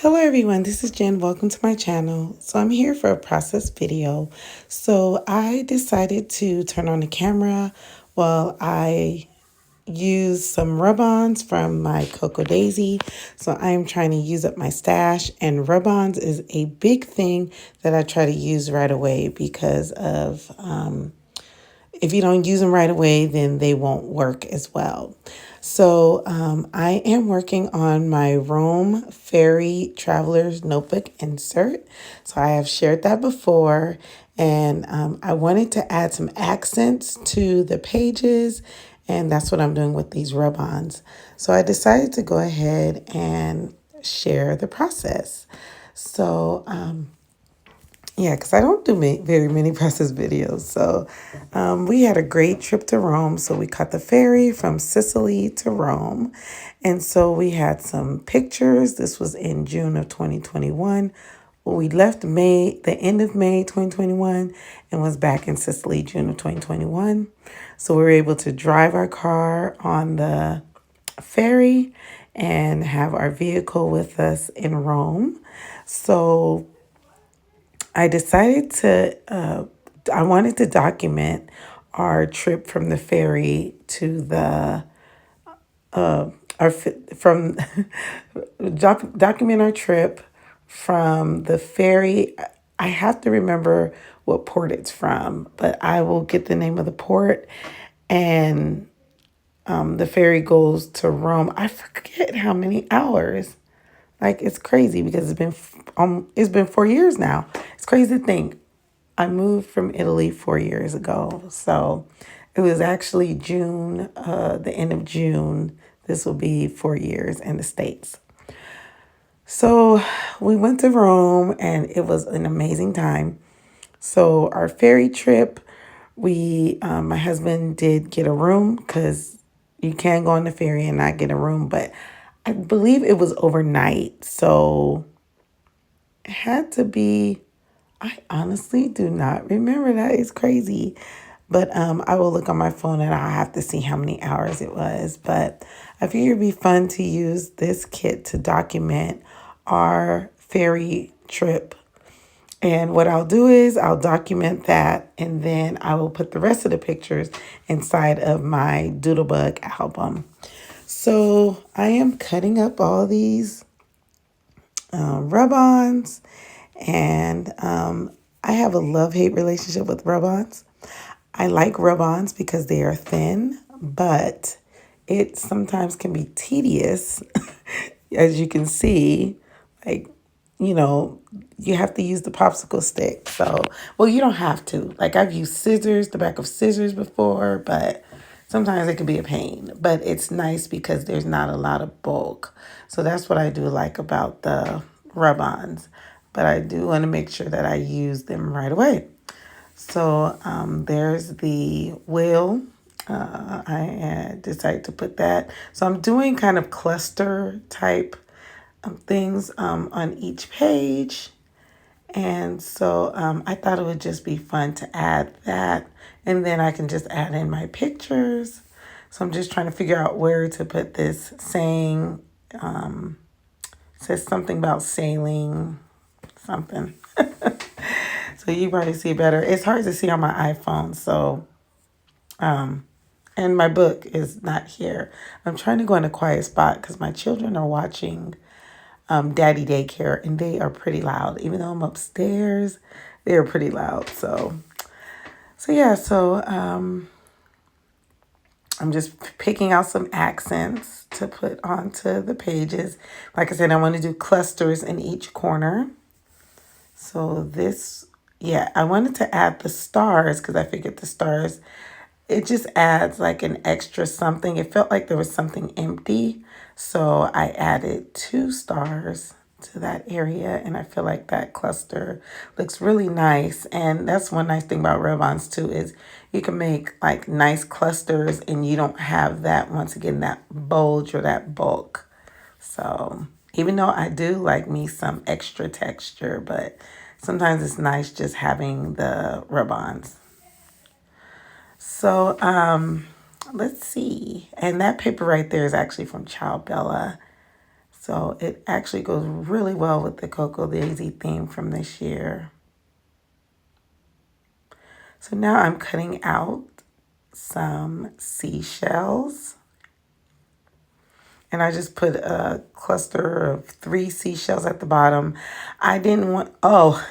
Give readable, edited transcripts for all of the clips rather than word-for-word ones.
Hello everyone, this is Jen. Welcome to my channel. So I'm here for a process video. So I decided to turn on the camera while I use some rub-ons from my Cocoa Daisy. So I am trying to use up my stash, and rub-ons is a big thing that I try to use right away because of if you don't use them right away, then they won't work as well. So I am working on my Rome Ferry Traveler's Notebook insert. So I have shared that before, and I wanted to add some accents to the pages, and that's what I'm doing with these rub-ons. So I decided to go ahead and share the process. So yeah, because I don't do very many process videos. So we had a great trip to Rome. So we caught the ferry from Sicily to Rome. And so we had some pictures. This was in June of 2021. We left the end of May 2021, and was back in Sicily June of 2021. So we were able to drive our car on the ferry and have our vehicle with us in Rome. So I decided I wanted to document our trip from the ferry to from document our trip from the ferry. I have to remember what port it's from, but I will get the name of the port, and the ferry goes to Rome. I forget how many hours. Like, it's crazy because it's been 4 years now. It's crazy to think I moved from Italy 4 years ago. So it was actually June, the end of June. This will be 4 years in the States. So we went to Rome, and it was an amazing time. So our ferry trip, my husband did get a room because you can go on the ferry and not get a room, but I believe it was overnight. So it had to be, I honestly do not remember. That is crazy. But I will look on my phone and I'll have to see how many hours it was. But I figured it'd be fun to use this kit to document our ferry trip. And what I'll do is I'll document that, and then I will put the rest of the pictures inside of my Doodlebug album. So I am cutting up all these rub-ons, and I have a love-hate relationship with rub-ons. I like rub-ons because they are thin, but it sometimes can be tedious, as you can see. Like, you know, you have to use the popsicle stick. So, well, you don't have to. Like, I've used the back of scissors before, but sometimes it can be a pain. But it's nice because there's not a lot of bulk. So that's what I do like about the rub-ons. But I do want to make sure that I use them right away. So there's the wheel. I decided to put that. So I'm doing kind of cluster type things on each page. And so I thought it would just be fun to add that. And then I can just add in my pictures. So I'm just trying to figure out where to put this saying. Says something about sailing, something. So you probably see better. It's hard to see on my iPhone. So, and my book is not here. I'm trying to go in a quiet spot because my children are watching Daddy Daycare, and they are pretty loud. Even though I'm upstairs, they are pretty loud. So yeah. So I'm just picking out some accents to put onto the pages. Like I said, I want to do clusters in each corner. So this, yeah, I wanted to add the stars because I figured the stars, it just adds like an extra something. It felt like there was something empty. So I added 2 stars to that area, and I feel like that cluster looks really nice. And that's one nice thing about rub-ons too, is you can make like nice clusters and you don't have that, once again, that bulge or that bulk. So even though I do like me some extra texture, but sometimes it's nice just having the rub-ons. So let's see. And that paper right there is actually from Child Bella. So it actually goes really well with the Cocoa Daisy theme from this year. So now I'm cutting out some seashells. And I just put a cluster of 3 seashells at the bottom. I didn't want, oh,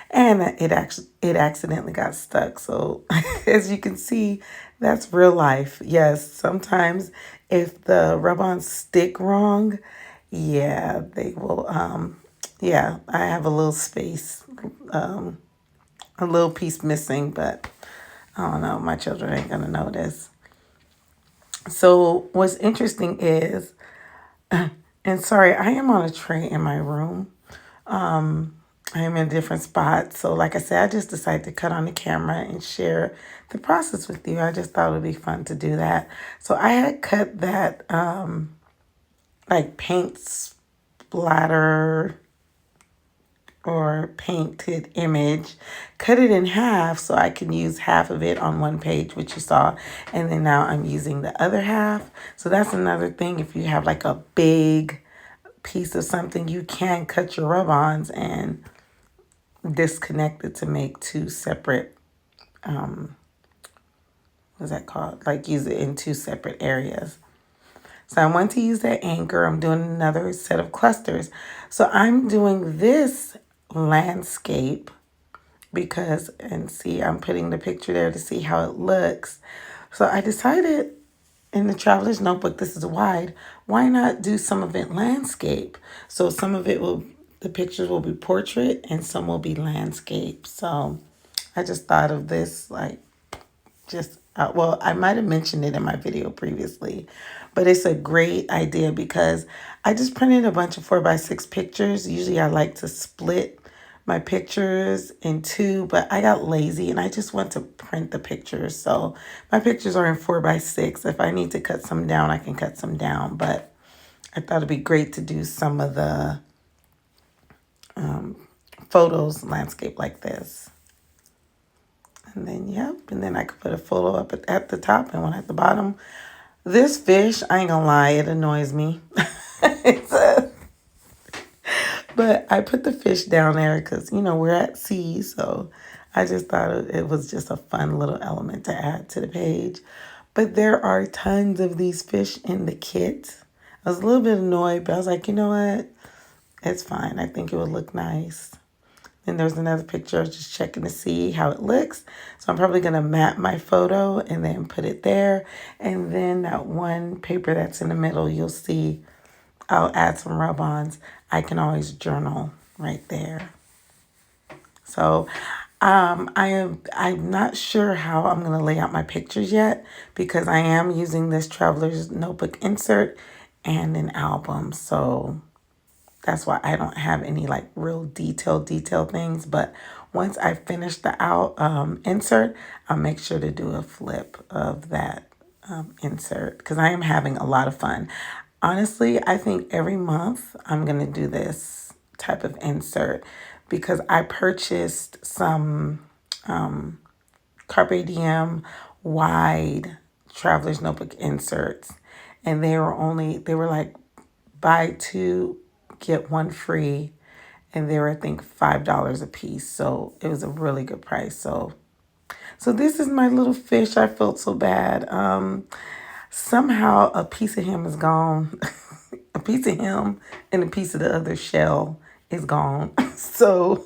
and it accidentally got stuck. So as you can see, that's real life. Yes, sometimes if the rub-ons stick wrong, yeah, they will, yeah, I have a little space, a little piece missing, but I don't know, my children ain't gonna notice. So what's interesting is, and sorry, I am on a tray in my room. I am in a different spot. So like I said, I just decided to cut on the camera and share the process with you. I just thought it would be fun to do that. So I had cut that like paint splatter or painted image, cut it in half so I can use half of it on one page, which you saw, and then now I'm using the other half. So that's another thing. If you have like a big piece of something, you can cut your rub-ons and disconnect it to make 2 separate, what's that called? Like use it in 2 separate areas. So I want to use that anchor. I'm doing another set of clusters. So I'm doing this landscape because, and see, I'm putting the picture there to see how it looks. So I decided in the Traveler's Notebook, this is wide, why not do some of it landscape? So some of it will, the pictures will be portrait and some will be landscape. So I just thought of this like just, well, I might have mentioned it in my video previously, but it's a great idea because I just printed a bunch of 4x6 pictures. Usually I like to split my pictures in 2, but I got lazy and I just want to print the pictures. So my pictures are in 4x6. If I need to cut some down, I can cut some down, but I thought it'd be great to do some of the photos landscape like this. And then, yep, and then I could put a photo up at the top and one at the bottom. This fish, I ain't gonna lie, it annoys me. But I put the fish down there because, you know, we're at sea. So I just thought it was just a fun little element to add to the page. But there are tons of these fish in the kit. I was a little bit annoyed, but I was like, you know what? It's fine. I think it would look nice. Then there's another picture. I was just checking to see how it looks. So I'm probably going to map my photo and then put it there. And then that one paper that's in the middle, you'll see I'll add some rub-ons. I can always journal right there. So I'm not sure how I'm going to lay out my pictures yet because I am using this Traveler's Notebook insert and an album. So that's why I don't have any like real detailed things. But once I finish the insert, I'll make sure to do a flip of that insert because I am having a lot of fun. Honestly, I think every month I'm going to do this type of insert because I purchased some Carpe Diem wide Traveler's Notebook inserts. And they were like buy 2, get 1 free. And they were, I think, $5 a piece. So it was a really good price. So this is my little fish. I felt so bad. Somehow a piece of him is gone. A piece of him and a piece of the other shell is gone. So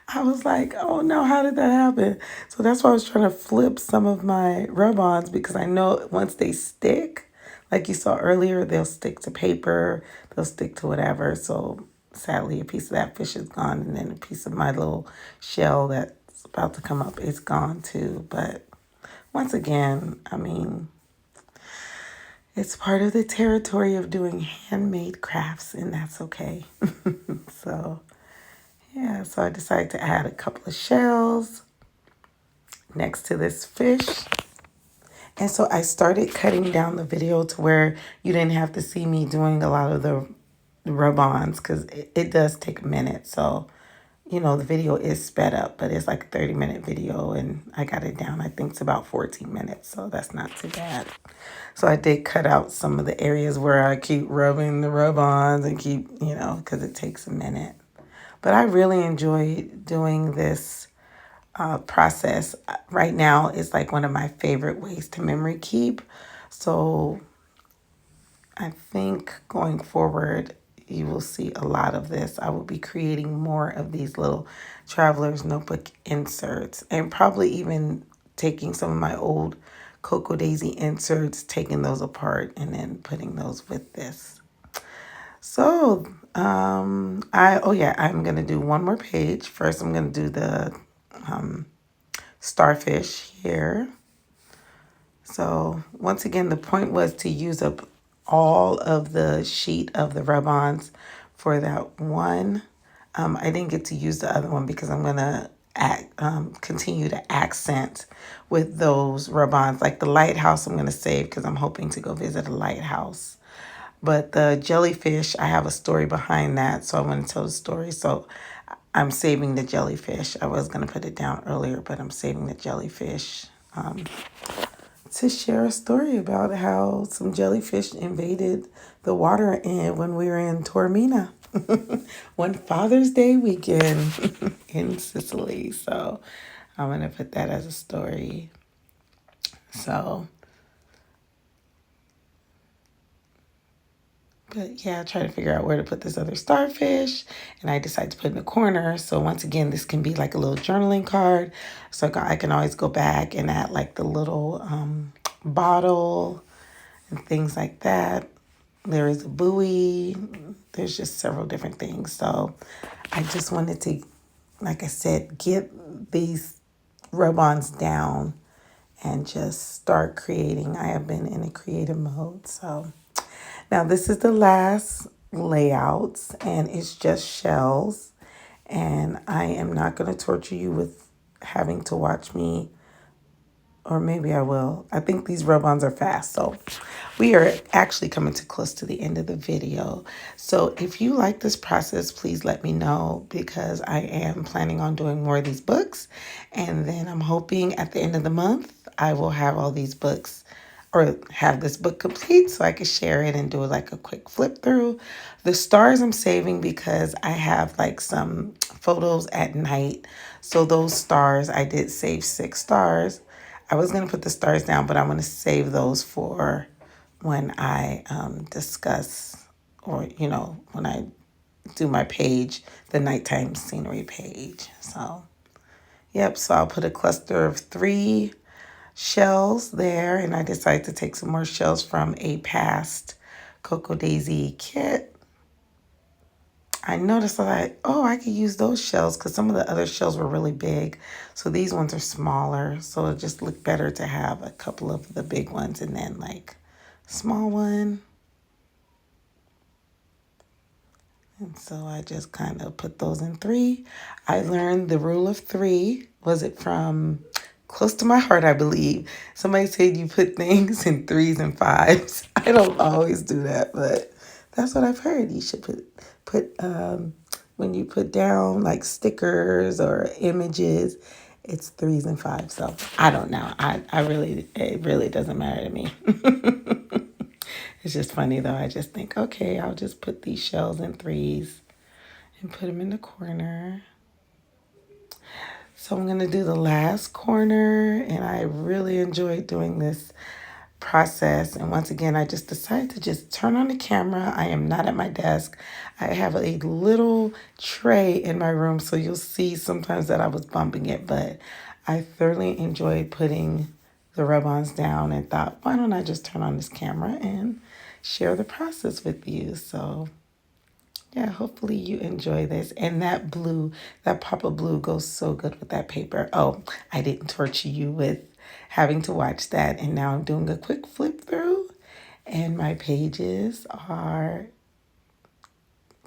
I was like, oh no, how did that happen? So that's why I was trying to flip some of my rub-ons because I know once they stick, like you saw earlier, they'll stick to paper, they'll stick to whatever. So sadly, a piece of that fish is gone and then a piece of my little shell that's about to come up is gone too. But once again, I mean, it's part of the territory of doing handmade crafts, and that's okay. So, yeah, so I decided to add a couple of shells next to this fish. And so I started cutting down the video to where you didn't have to see me doing a lot of the rub-ons because it does take a minute. So, the video is sped up, but it's like a 30-minute video, and I got it down. I think it's about 14 minutes, so that's not too bad. So I did cut out some of the areas where I keep rubbing the rub-ons and keep, because it takes a minute. But I really enjoy doing this process. Right now, it's like one of my favorite ways to memory keep. So I think going forward, you will see a lot of this. I will be creating more of these little traveler's notebook inserts, and probably even taking some of my old Cocoa Daisy inserts, taking those apart and then putting those with this. So, I'm gonna do one more page. First, I'm gonna do the starfish here. So once again, the point was to use up all of the sheet of the rub-ons for that one. I didn't get to use the other one because I'm gonna continue to accent with those rub-ons. Like the lighthouse, I'm gonna save because I'm hoping to go visit a lighthouse. But the jellyfish, I have a story behind that, so I want to tell the story. So I'm saving the jellyfish. I was going to put it down earlier, but I'm saving the jellyfish to share a story about how some jellyfish invaded the water when we were in Taormina one Father's Day weekend in Sicily. So I'm going to put that as a story. So... But yeah, trying to figure out where to put this other starfish. And I decided to put it in the corner. So once again, this can be like a little journaling card. So I can always go back and add like the little bottle and things like that. There is a buoy. There's just several different things. So I just wanted to, like I said, get these rub-ons down and just start creating. I have been in a creative mode. So now this is the last layouts, and it's just shells. And I am not going to torture you with having to watch me, or maybe I will. I think these rub-ons are fast, so we are actually coming too close to the end of the video. So if you like this process, please let me know, because I am planning on doing more of these books. And then I'm hoping at the end of the month, I will have all these books, or have this book complete, so I can share it and do like a quick flip through. The stars I'm saving because I have like some photos at night. So those stars, I did save 6 stars. I was going to put the stars down, but I'm going to save those for when I discuss, or, when I do my page, the nighttime scenery page. So, yep, so I'll put a cluster of 3 shells there, and I decided to take some more shells from a past Cocoa Daisy kit. I noticed that I could use those shells because some of the other shells were really big. So these ones are smaller. So it just looked better to have a couple of the big ones and then like small one. And so I just kind of put those in 3. I learned the rule of 3. Was it from Close to My Heart, I believe? Somebody said you put things in 3s and 5s. I don't always do that, but that's what I've heard. You should put when you put down like stickers or images, it's 3s and 5s. So I don't know. It really doesn't matter to me. It's just funny though. I just think, okay, I'll just put these shells in 3s and put them in the corner. So I'm going to do the last corner, and I really enjoyed doing this process. And once again, I just decided to just turn on the camera. I am not at my desk. I have a little tray in my room, so you'll see sometimes that I was bumping it, but I thoroughly enjoyed putting the rub-ons down and thought, why don't I just turn on this camera and share the process with you? So yeah, hopefully you enjoy this. And that blue, that pop of blue goes so good with that paper. Oh, I didn't torture you with having to watch that. And now I'm doing a quick flip through and my pages are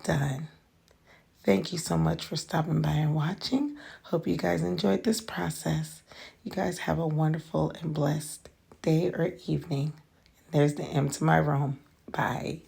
done. Thank you so much for stopping by and watching. Hope you guys enjoyed this process. You guys have a wonderful and blessed day or evening. There's the M to my room. Bye.